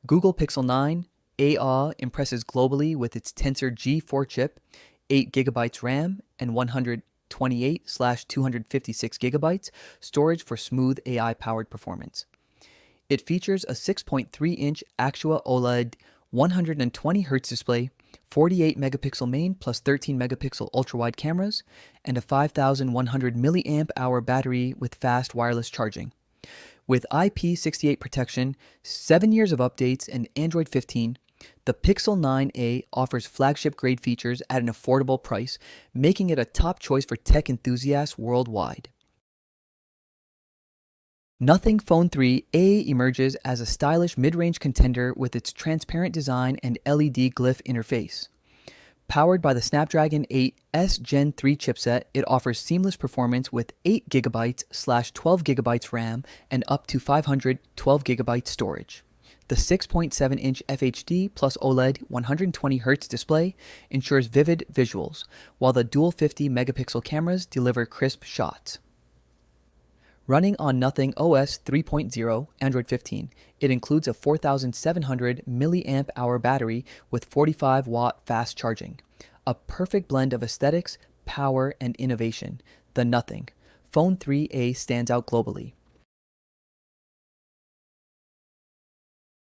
Google Pixel 9 AI impresses globally with its Tensor G4 chip, 8 GB RAM, and 128/256 GB storage for smooth AI-powered performance. It features a 6.3-inch Actua OLED 120Hz display, 48 megapixel main plus 13 megapixel ultra-wide cameras, and a 5100 mAh battery with fast wireless charging. With IP68 protection, 7 years of updates, and Android 15, the Pixel 9a offers flagship-grade features at an affordable price, making it a top choice for tech enthusiasts worldwide. Nothing Phone 3a emerges as a stylish mid-range contender with its transparent design and LED glyph interface. Powered by the Snapdragon 8S Gen 3 chipset, it offers seamless performance with 8 GB/12 GB RAM and up to 512 GB storage. The 6.7-inch FHD plus OLED 120Hz display ensures vivid visuals, while the dual 50-megapixel cameras deliver crisp shots. Running on Nothing OS 3.0 Android 15, it includes a 4700 mAh battery with 45-watt fast charging. A perfect blend of aesthetics, power, and innovation. The Nothing Phone 3a stands out globally.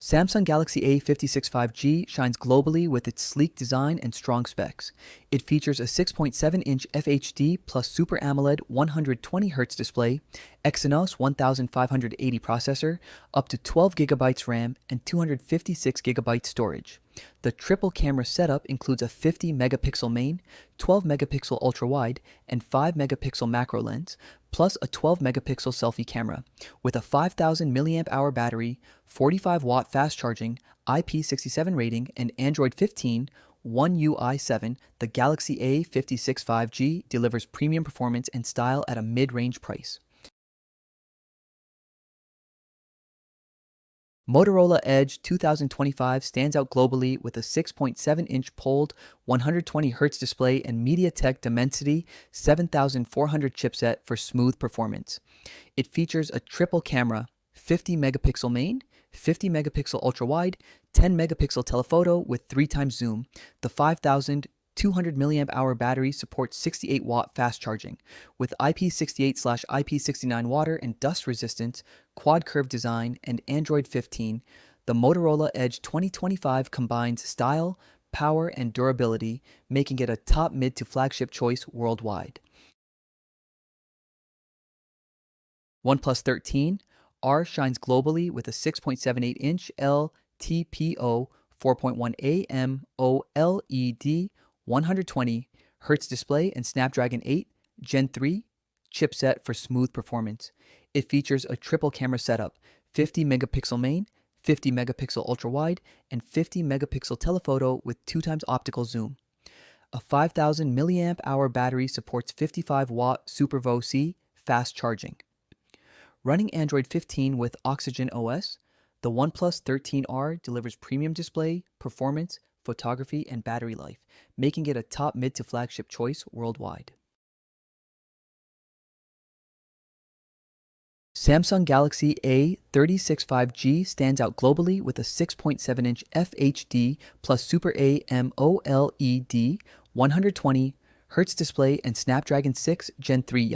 Samsung Galaxy A56 5G shines globally with its sleek design and strong specs. It features a 6.7-inch FHD plus Super AMOLED 120Hz display, Exynos 1580 processor, up to 12 GB RAM, and 256 GB storage. The triple camera setup includes a 50-megapixel main, 12-megapixel ultra-wide, and 5-megapixel macro lens, plus a 12-megapixel selfie camera. With a 5000 mAh battery, 45-watt fast charging, IP67 rating, and Android 15, One UI 7, the Galaxy A56 5G delivers premium performance and style at a mid-range price. Motorola Edge 2025 stands out globally with a 6.7-inch POLED 120Hz display and MediaTek Dimensity 7400 chipset for smooth performance. It features a triple camera, 50-megapixel main, 50-megapixel ultra-wide, 10-megapixel telephoto with 3x zoom. The 5200 mAh battery supports 68-watt fast charging. With IP68/IP69 water and dust resistance, quad curve design, and Android 15, the Motorola Edge 2025 combines style, power, and durability, making it a top mid to flagship choice worldwide. OnePlus 13 R shines globally with a 6.78-inch LTPO 4.1 AMOLED 120Hz display and Snapdragon 8 Gen 3 chipset for smooth performance. It features a triple camera setup, 50-megapixel main, 50-megapixel ultra-wide, and 50-megapixel telephoto with 2x optical zoom. A 5000 mAh battery supports 55-watt SuperVO C fast charging. Running Android 15 with Oxygen OS, the OnePlus 13R delivers premium display, performance, photography, and battery life, making it a top mid to flagship choice worldwide. Samsung Galaxy A36 5G stands out globally with a 6.7-inch FHD plus Super AMOLED 120Hz display and Snapdragon 6 Gen 3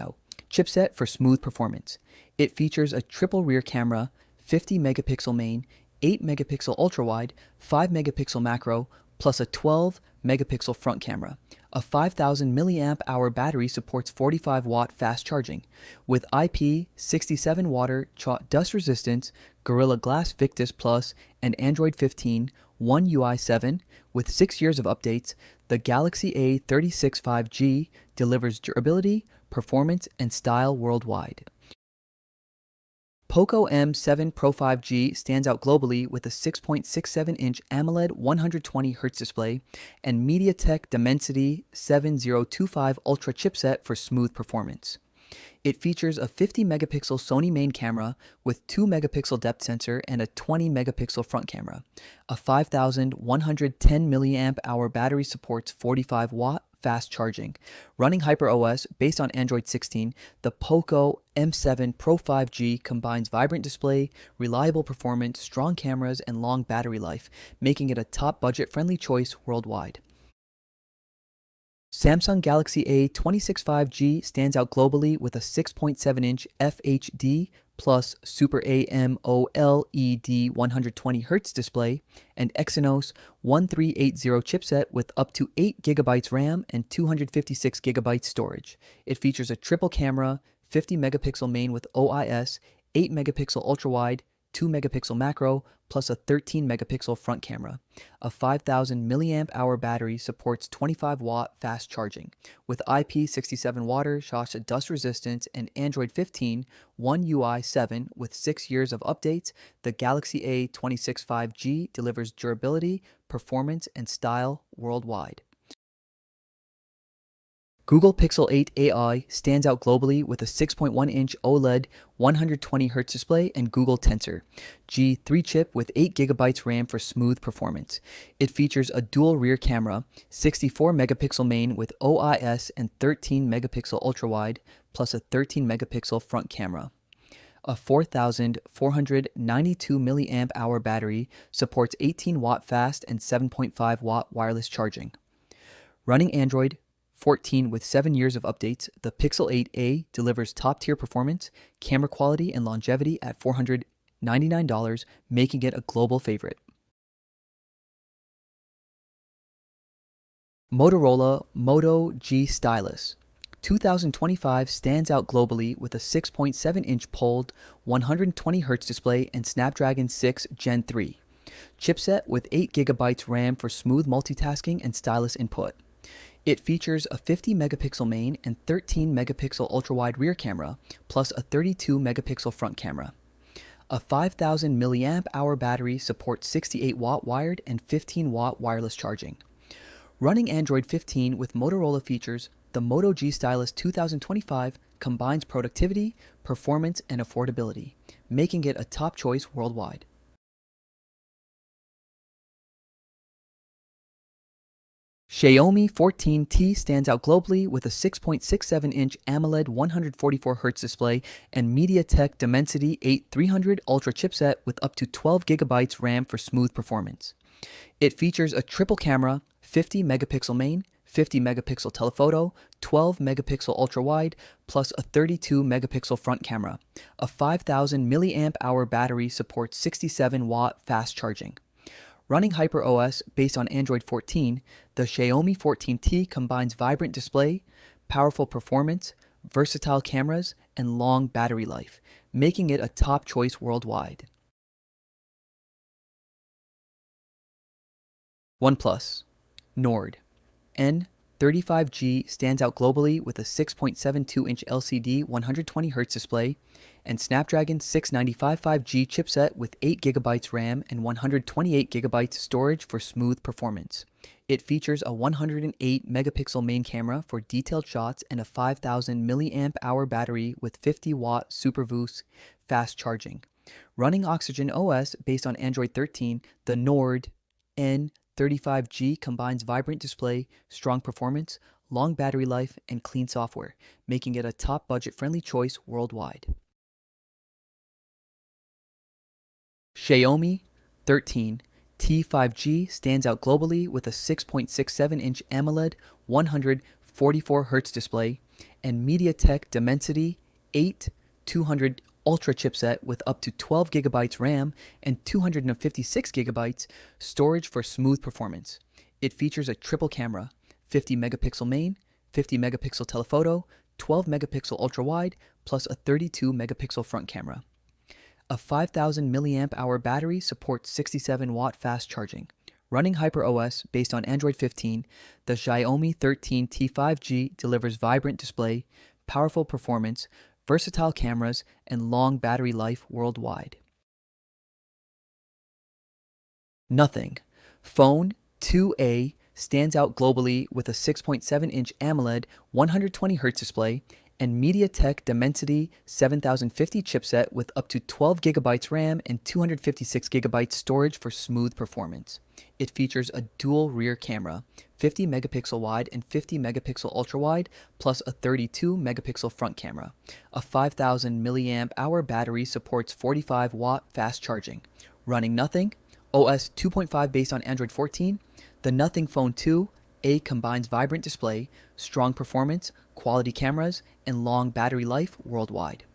chipset for smooth performance. It features a triple rear camera, 50-megapixel main, 8-megapixel ultra-wide, 5-megapixel macro, plus a 12-megapixel front camera. A 5000 mAh battery supports 45-watt fast charging. With IP67 water dust resistance, Gorilla Glass Victus Plus, and Android 15, One UI 7, with 6 years of updates, the Galaxy A36 5G delivers durability, performance, and style worldwide. POCO M7 Pro 5G stands out globally with a 6.67-inch AMOLED 120Hz display and MediaTek Dimensity 7025 Ultra chipset for smooth performance. It features a 50-megapixel Sony main camera with 2-megapixel depth sensor and a 20-megapixel front camera. A 5110 mAh battery supports 45-watt fast charging. Running HyperOS based on Android 16, the POCO M7 Pro 5G combines vibrant display, reliable performance, strong cameras, and long battery life, making it a top budget-friendly choice worldwide. Samsung Galaxy A26 5G stands out globally with a 6.7-inch FHD plus Super AMOLED 120Hz display and Exynos 1380 chipset with up to 8GB RAM and 256GB storage. It features a triple camera, 50-megapixel main with OIS, 8-megapixel ultra-wide, 2-megapixel macro, plus a 13-megapixel front camera. A 5,000 milliamp hour battery supports 25-watt fast charging. With IP67 water, Shasha dust resistance, and Android 15, One UI 7 with 6 years of updates, the Galaxy A26 5G delivers durability, performance, and style worldwide. Google Pixel 8 AI stands out globally with a 6.1-inch OLED 120Hz display and Google Tensor G3 chip with 8GB RAM for smooth performance. It features a dual rear camera, 64-megapixel main with OIS and 13-megapixel ultra-wide, plus a 13-megapixel front camera. A 4,492 milliamp hour battery supports 18-watt fast and 7.5-watt wireless charging. Running Android 14 with 7 years of updates, the Pixel 8a delivers top-tier performance, camera quality, and longevity at $499, making it a global favorite. Motorola Moto G Stylus 2025 stands out globally with a 6.7-inch POLED 120Hz display and Snapdragon 6 Gen 3 chipset with 8GB RAM for smooth multitasking and stylus input. It features a 50-megapixel main and 13-megapixel ultra-wide rear camera, plus a 32-megapixel front camera. A 5,000 milliamp hour battery supports 68-watt wired and 15-watt wireless charging. Running Android 15 with Motorola features, the Moto G Stylus 2025 combines productivity, performance, and affordability, making it a top choice worldwide. Xiaomi 14T stands out globally with a 6.67-inch AMOLED 144Hz display and MediaTek Dimensity 8300 Ultra chipset with up to 12GB RAM for smooth performance. It features a triple camera, 50-megapixel main, 50-megapixel telephoto, 12-megapixel ultra-wide, plus a 32-megapixel front camera. A 5,000 milliamp hour battery supports 67-watt fast charging. Running HyperOS based on Android 14, the Xiaomi 14T combines vibrant display, powerful performance, versatile cameras, and long battery life, making it a top choice worldwide. OnePlus Nord N30 stands out globally with a 6.72-inch LCD 120Hz display and Snapdragon 695 5G chipset with 8GB RAM and 128GB storage for smooth performance. It features a 108-megapixel main camera for detailed shots and a 5,000 milliamp hour battery with 50-watt SuperVoost fast charging. Running Oxygen OS based on Android 13, the Nord N35G combines vibrant display, strong performance, long battery life, and clean software, making it a top budget-friendly choice worldwide. Xiaomi 13 T5G stands out globally with a 6.67-inch AMOLED 144Hz display and MediaTek Dimensity 8200 Ultra chipset with up to 12GB RAM and 256GB storage for smooth performance. It features a triple camera, 50-megapixel main, 50-megapixel telephoto, 12-megapixel ultra-wide, plus a 32-megapixel front camera. A 5,000 milliamp hour battery supports 67-watt fast charging. Running HyperOS based on Android 15, the Xiaomi 13 T5G delivers vibrant display, powerful performance, versatile cameras, and long battery life worldwide. Nothing Phone 2a stands out globally with a 6.7-inch AMOLED 120Hz display and MediaTek Dimensity 7050 chipset with up to 12 gigabytes RAM and 256 gigabytes storage for smooth performance. It features a dual rear camera, 50 megapixel wide and 50 megapixel ultra wide, plus a 32 megapixel front camera. A 5000 milliamp hour battery supports 45 watt fast charging. Running Nothing, OS 2.5 based on Android 14, the Nothing Phone 2, combines vibrant display, strong performance, quality cameras, and long battery life worldwide.